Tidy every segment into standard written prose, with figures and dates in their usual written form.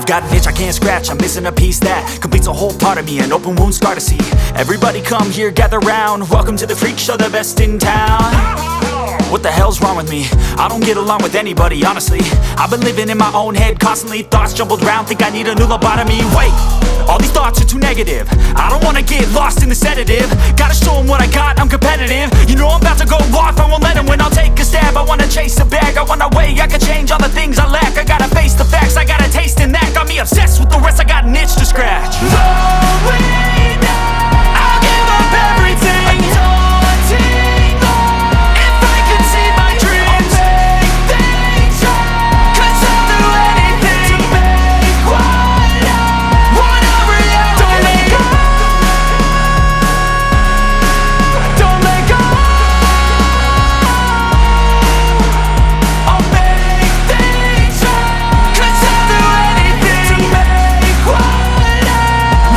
I've got an itch I can't scratch, I'm missing a piece that completes a whole part of me, an open wound scar to see. Everybody come here, gather round, welcome to the freak show, the best in town. What the hell's wrong with me? I don't get along with anybody, honestly. I've been living in my own head constantly, thoughts jumbled round, think I need a new lobotomy. Wait, all these thoughts are too negative, I don't wanna get lost in the sedative. Gotta show them what I got, I'm competitive. You know I'm about to go off, I won't let them win. I'll take a stab, I wanna chase a bag, I wanna weigh, I can change all the things I lack. I gotta face the facts, I got a taste in that. Got me obsessed with the rest, I got an itch to scratch. Lonely now, I'll give up everything. Daunting all, if I could see my dreams, I'll make things right. 'Cause I'll do anything to make what I want a reality. Don't let go, don't let go. I'll make things right. 'Cause I'll do anything to make what I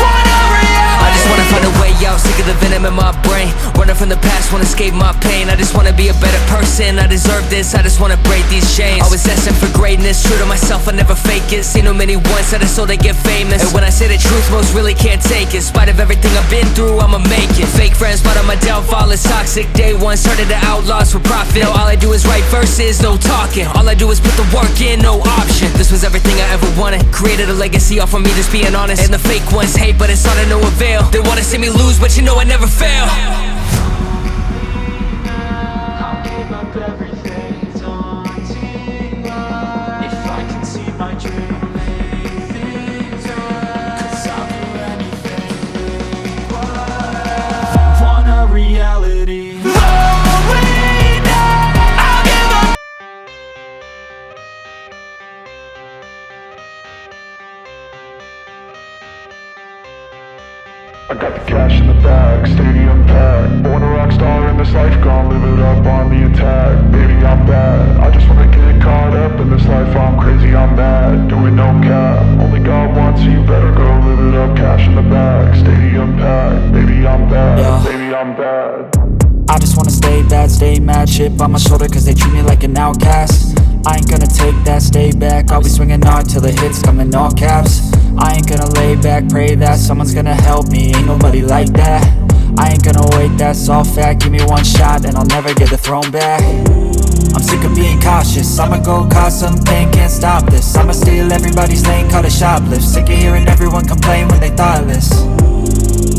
want a reality. I just wanna find a way out, sick of the venom in my brain. Running from the past, wanna escape my pain. I just wanna be a better person, I deserve this, I just wanna break these chains. Always asking for greatness, true to myself, I never fake it. Seen too many once, I just so they get famous. And when I say the truth, most really can't take it. In spite of everything I've been through, I'ma make it. Fake friends, but on my downfall is toxic. Day one, started to outlaws for profit. Now all I do is write verses, no talking. All I do is put the work in, no option. This was everything I ever wanted, created a legacy off of me, just being honest. And the fake ones hate, but it's all to no avail. They wanna see me lose, but you know I never fail. I'll give up everything, daunting all, if I can see my dream, make things right. 'Cause I'll do anything to make what I want a reality. Lonely now, I'll give up. I got the cash in the bag, stadium packed. Born a rock star in this life, gon' live it up on the attack. Baby, I'm bad, I just wanna get caught up in this life. I'm crazy, I'm mad, doing no cap. Only God wants you, better go live it up. Cash in the bag, stadium packed. Baby, I'm bad, Yeah. baby, I'm bad. I just wanna stay bad, stay mad, chip on my shoulder cause they treat me like an outcast. I ain't gonna take that, stay back, I'll be swinging hard till the hits come in all caps. I ain't gonna lay back, pray that someone's gonna help me, ain't nobody like that. I ain't gonna wait, that's all fact, give me one shot and I'll never get the throne back. I'm sick of being cautious, I'ma go cause some pain, can't stop this. I'ma steal everybody's lane, call it shoplift. Sick of hearing everyone complain when they thoughtless.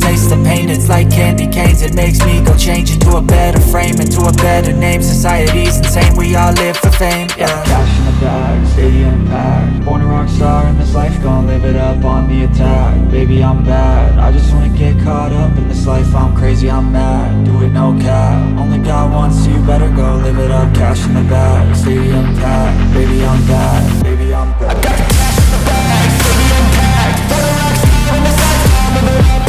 Taste the pain, it's like candy canes. It makes me go change into a better frame, into a better name. Society's insane, we all live for fame, yeah. Cash in the bag, stadium packed. Born a rock star in this life, gon' live it up on the attack. Baby, I'm bad, I just wanna get caught up in this life. I'm crazy, I'm mad, do it no cap. Only God wants you, better go live it up. Cash in the bag, stadium packed. Baby, I'm bad, baby, I'm bad. I got the cash in the bag, stadium packed. Born a rock star in this life, gon' live it up.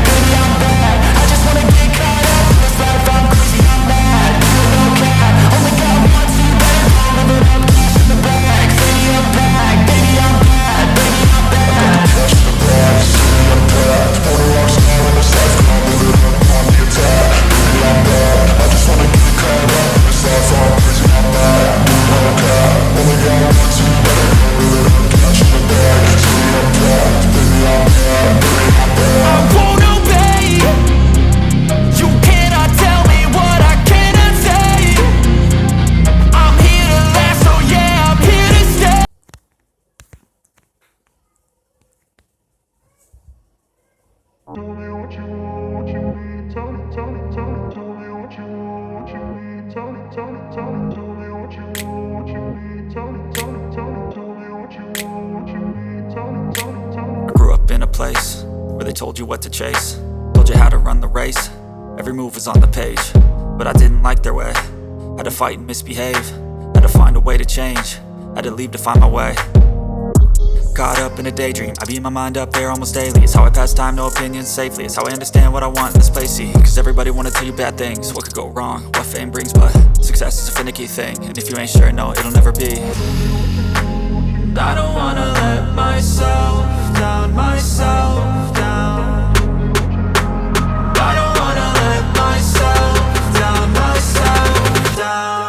Baby, I'm bad, I just wanna get caught up in this life. I'm crazy, I'm mad, do it no cap. Only God wants you, better go live it up. Cash in the bag, stadium packed. Baby, I'm bad, baby, I'm bad. Cash in the bag, stadium packed. Born a rock star in this life, gon' live it up on the attack. Baby, I'm bad, I just wanna get caught up in this life. I'm crazy, I'm mad, do it no cap. Only God wants you, better go live it up. Cash in the bag, stadium packed. Baby, I'm bad, baby, I'm bad. I won't obey. You cannot tell me what I cannot say. I'm here to last, so yeah, I'm here to stay. Tell me what you want, what you need. Tell me, tell me, tell me. Tell me what you want, what you need. Tell me, tell me, tell me. Tell me what you want, what you need. Tell me, tell me, tell me. Tell me what you want, what you need. Tell me, tell me, tell me. I grew up in a place where they told you what to chase, told you how to run the race. Every move was on the page, but I didn't like their way. Had to fight and misbehave, had to find a way to change, had to leave to find my way. Caught up in a daydream, I beat my mind up there almost daily. It's how I pass time, no opinions safely. It's how I understand what I want in this place, see. Cause everybody wanna tell you bad things, what could go wrong, what fame brings. But success is a finicky thing, and if you ain't sure, no, it'll never be. I don't wanna let myself down, myself down. I don't wanna let myself down, myself down.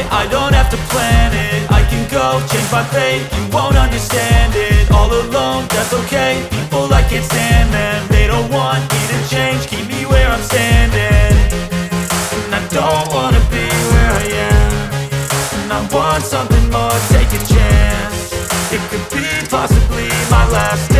way, I don't have to plan it. I can go, change my fate, you won't understand it. All alone, that's okay, people I can't stand them. They don't want me to change, keep me where I'm standing. And I don't wanna be where I am, and I want something more, take a chance. It could be possibly my last